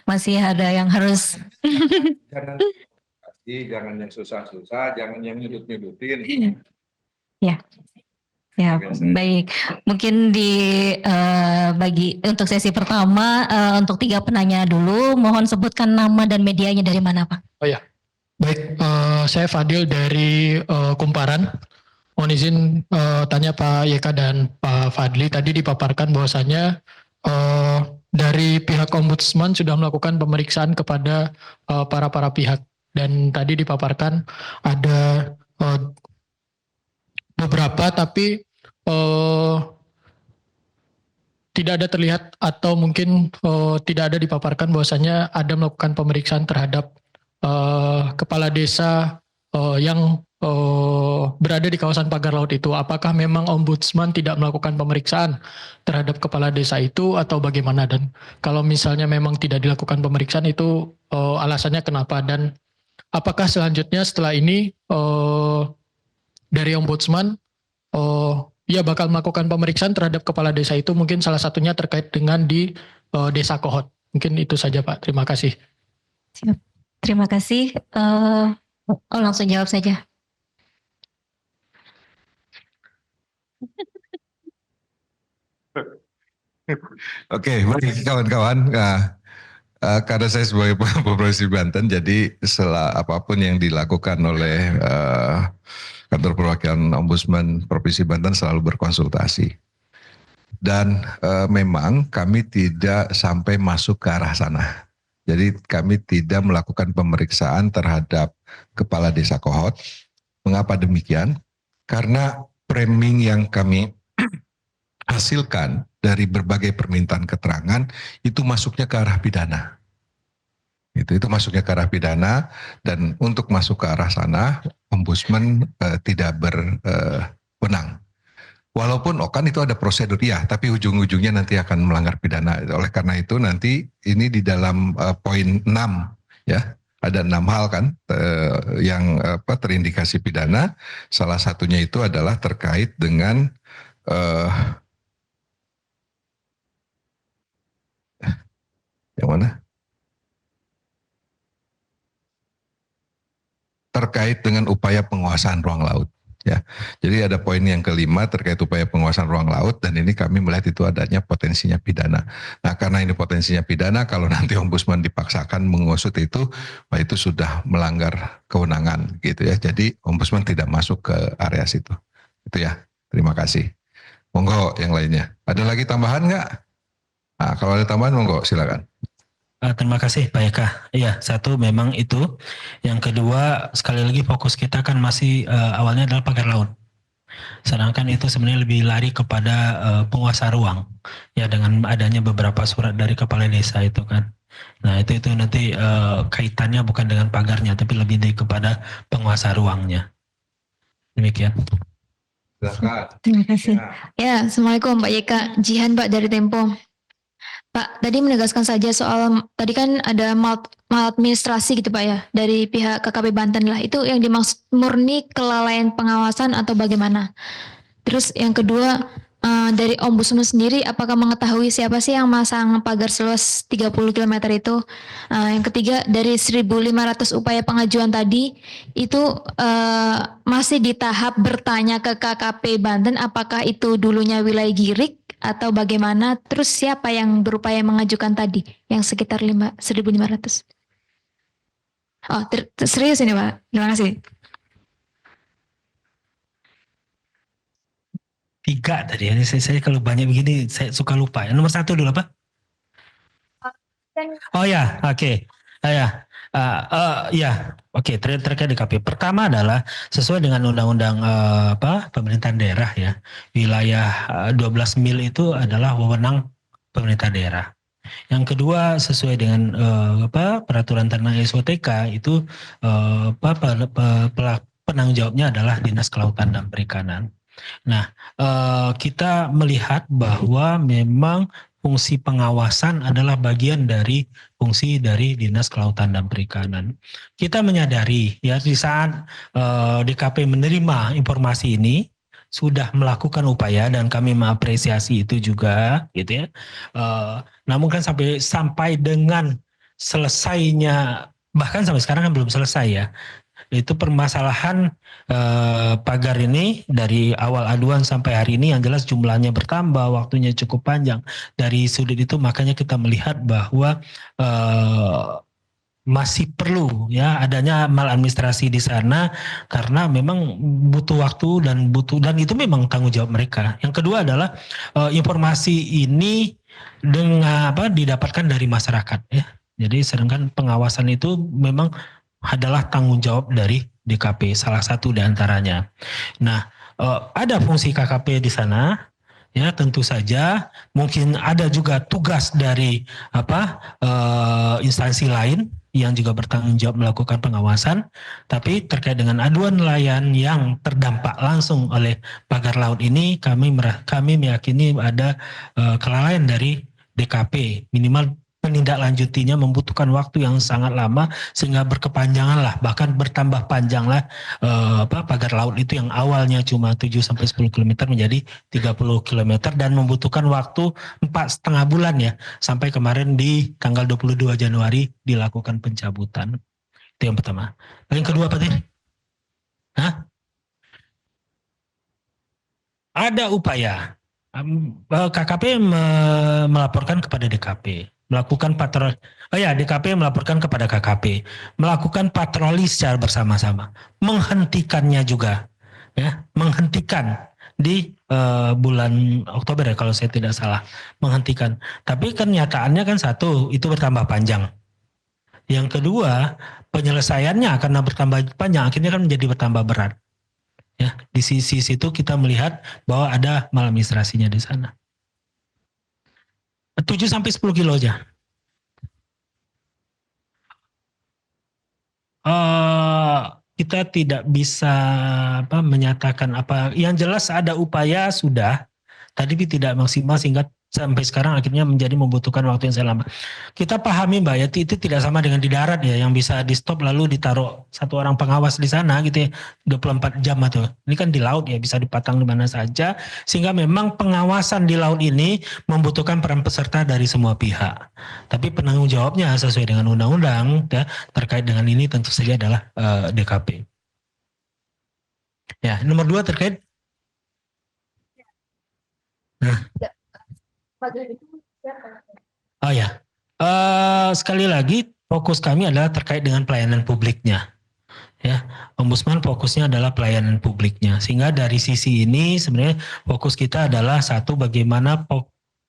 Masih ada yang harus. Jangan yang susah-susah, jangan yang nyudut-nyudutin. Ya, ya baik. Mungkin bagi untuk sesi pertama untuk 3 penanya dulu, mohon sebutkan nama dan medianya dari mana, Pak? Oh ya, baik. Saya Fadil dari Kumparan. Mohon izin tanya Pak Yeka dan Pak Fadli. Tadi dipaparkan bahwasannya dari pihak Ombudsman sudah melakukan pemeriksaan kepada para pihak. Dan tadi dipaparkan ada beberapa, tapi tidak ada terlihat atau mungkin tidak ada dipaparkan bahwasannya ada melakukan pemeriksaan terhadap kepala desa yang berada di kawasan pagar laut itu. Apakah memang Ombudsman tidak melakukan pemeriksaan terhadap kepala desa itu atau bagaimana? Dan kalau misalnya memang tidak dilakukan pemeriksaan itu alasannya kenapa? Dan apakah selanjutnya setelah ini dari Ombudsman ya bakal melakukan pemeriksaan terhadap kepala desa itu, mungkin salah satunya terkait dengan di Desa Kohot. Mungkin itu saja Pak, terima kasih. Siap. Terima kasih. Langsung jawab saja. Oke, baik kawan-kawan. Karena saya sebagai Provinsi Banten, jadi apapun yang dilakukan oleh Kantor Perwakilan Ombudsman Provinsi Banten selalu berkonsultasi. Dan memang kami tidak sampai masuk ke arah sana. Jadi kami tidak melakukan pemeriksaan terhadap Kepala Desa Kohot. Mengapa demikian? Karena framing yang kami hasilkan dari berbagai permintaan keterangan itu masuknya ke arah pidana. Itu masuknya ke arah pidana, dan untuk masuk ke arah sana Ombudsman tidak berwenang. Walaupun kan itu ada prosedur ya, tapi ujung-ujungnya nanti akan melanggar pidana. Oleh karena itu nanti ini di dalam poin 6 ya, ada 6 hal kan yang terindikasi pidana. Salah satunya itu adalah terkait dengan yang mana? Terkait dengan upaya penguasaan ruang laut. Ya, jadi ada poin yang kelima terkait upaya penguasaan ruang laut, dan ini kami melihat itu adanya potensinya pidana. Nah, karena ini potensinya pidana, kalau nanti Ombudsman dipaksakan mengusut itu, wah itu sudah melanggar kewenangan gitu ya. Jadi Ombudsman tidak masuk ke area situ. Itu ya. Terima kasih. Monggo yang lainnya. Ada lagi tambahan nggak? Nah, kalau ada tambahan monggo silakan. Terima kasih Pak Eka. Iya, satu memang itu. Yang kedua, sekali lagi fokus kita kan masih awalnya adalah pagar laut. Sedangkan itu sebenarnya lebih lari kepada penguasa ruang. Ya, dengan adanya beberapa surat dari kepala desa itu kan. Nah, itu nanti kaitannya bukan dengan pagarnya, tapi lebih kepada penguasa ruangnya. Demikian. Terima kasih. Ya, Assalamualaikum Pak Yeka. Jihan Pak dari Tempo. Pak, tadi menegaskan saja soal, tadi kan ada maladministrasi gitu Pak ya, dari pihak KKP Banten lah, itu yang dimaksud murni kelalaian pengawasan atau bagaimana? Terus yang kedua, dari Ombudsman sendiri, apakah mengetahui siapa sih yang masang pagar seluas 30 km itu? Yang ketiga, dari 1.500 upaya pengajuan tadi, itu masih di tahap bertanya ke KKP Banten, apakah itu dulunya wilayah Girik, atau bagaimana? Terus siapa yang berupaya mengajukan tadi yang sekitar 1.500? Oh, serius ini Pak. Terima kasih. 3 tadi. Saya kalau banyak begini saya suka lupa. Yang nomor 1 dulu apa? Oh ya, oke. Oke. Terkait DKP. Pertama adalah sesuai dengan undang-undang pemerintahan daerah ya. Wilayah 12 mil itu adalah wewenang pemerintah daerah. Yang kedua sesuai dengan peraturan tentang SOTK itu penanggung jawabnya adalah Dinas Kelautan dan Perikanan. Nah, kita melihat bahwa memang fungsi pengawasan adalah bagian dari fungsi dari Dinas Kelautan dan Perikanan. Kita menyadari ya di saat DKP menerima informasi ini sudah melakukan upaya dan kami mengapresiasi itu juga gitu ya. Namun kan sampai dengan selesainya, bahkan sampai sekarang kan belum selesai ya. Itu permasalahan pagar ini dari awal aduan sampai hari ini yang jelas jumlahnya bertambah, waktunya cukup panjang. Dari sudut itu makanya kita melihat bahwa masih perlu ya adanya maladministrasi di sana karena memang butuh waktu dan itu memang tanggung jawab mereka. Yang kedua adalah informasi ini dengan didapatkan dari masyarakat ya. Jadi sedangkan pengawasan itu memang adalah tanggung jawab dari DKP, salah satu di antaranya. Nah, ada fungsi KKP di sana, ya tentu saja. Mungkin ada juga tugas dari instansi lain yang juga bertanggung jawab melakukan pengawasan. Tapi terkait dengan aduan nelayan yang terdampak langsung oleh pagar laut ini, kami meyakini ada kelalaian dari DKP, minimal menindaklanjutinya membutuhkan waktu yang sangat lama sehingga berkepanjangan lah, bahkan bertambah panjang lah pagar laut itu yang awalnya cuma 7-10 km menjadi 30 km dan membutuhkan waktu 4,5 bulan ya, sampai kemarin di tanggal 22 Januari dilakukan pencabutan. Itu yang pertama. Yang kedua apa tadi? Ada upaya KKP melaporkan kepada DKP. Melakukan patroli, DKP melaporkan kepada KKP, melakukan patroli secara bersama-sama, menghentikannya juga, ya, menghentikan di bulan Oktober ya kalau saya tidak salah, menghentikan. Tapi kenyataannya kan satu, itu bertambah panjang. Yang kedua, penyelesaiannya karena bertambah panjang, akhirnya kan menjadi bertambah berat. Ya, di sisi situ kita melihat bahwa ada maladministrasinya di sana. 7-10 kilo aja. Kita tidak bisa menyatakan apa. Yang jelas ada upaya sudah, tadi tidak maksimal sehingga sampai sekarang akhirnya menjadi membutuhkan waktu yang sangat lama. Kita pahami Mbak Yati, itu tidak sama dengan di darat ya, yang bisa di stop lalu ditaruh satu orang pengawas di sana gitu ya, 24 jam atau. Ini kan di laut ya, bisa dipasang di mana saja, sehingga memang pengawasan di laut ini membutuhkan peran peserta dari semua pihak. Tapi penanggung jawabnya sesuai dengan undang-undang ya, terkait dengan ini tentu saja adalah DKP. Ya, nomor 2 terkait. Nah. Oh ya, sekali lagi fokus kami adalah terkait dengan pelayanan publiknya. Ya, Ombudsman fokusnya adalah pelayanan publiknya. Sehingga dari sisi ini sebenarnya fokus kita adalah satu, bagaimana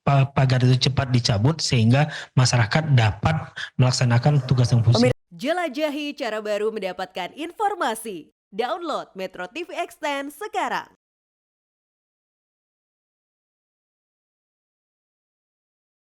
pagar itu cepat dicabut sehingga masyarakat dapat melaksanakan tugas dan fungsi. Jelajahi cara baru mendapatkan informasi. Download Metro TV Extend sekarang.